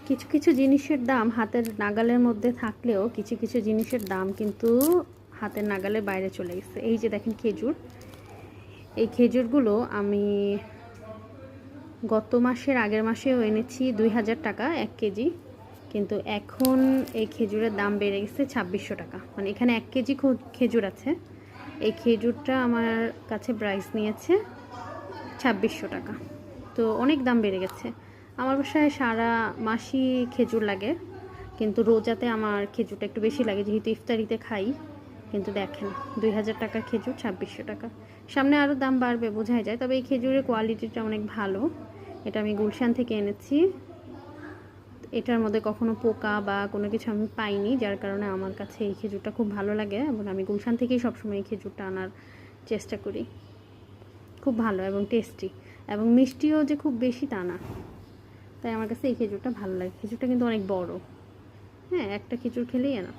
কিছু কিছু জিনিসের দাম হাতের নাগালের মধ্যে থাকলেও কিছু কিছু জিনিসের দাম কিন্তু হাতের নাগালের বাইরে চলে গেছে। এই যে দেখেন খেজুর, এই খেজুরগুলো আমি গত মাসের আগের মাসেও এনেছি 2000 টাকা 1 কেজি, কিন্তু এখন এই খেজুরের দাম বেড়ে গেছে 2600 টাকা। মানে এখানে 1 কেজি খেজুর আছে, এই খেজুরটা আমার কাছে প্রাইস নিয়েছে 2600 টাকা। তো অনেক দাম বেড়ে গেছে। আমার বাসায় সারা মাসই খেজুর লাগে, কিন্তু রোজাতে আমার খেজুরটা একটু বেশি লাগে যেহেতু ইফতারিতে খাই। কিন্তু দেখেন 2000 টাকার খেজুর 2600 টাকা। সামনে আরও দাম বাড়বে বোঝাই যায়, তবে এই খেজুরের কোয়ালিটিটা অনেক ভালো। এটা আমি গুলশান থেকে এনেছি, এটার মধ্যে কখনো পোকা বা কোনো কিছু আমি পাইনি, যার কারণে আমার কাছে এই খেজুরটা খুব ভালো লাগে এবং আমি গুলশান থেকেই সবসময় এই খেজুরটা আনার চেষ্টা করি। খুব ভালো এবং টেস্টি, এবং মিষ্টিও যে খুব বেশি তা না, তাই আমার কাছে এই খেজুরটা ভালো লাগে। খেজুরটা কিন্তু অনেক বড়, হ্যাঁ, একটা খেজুর খেলেই না।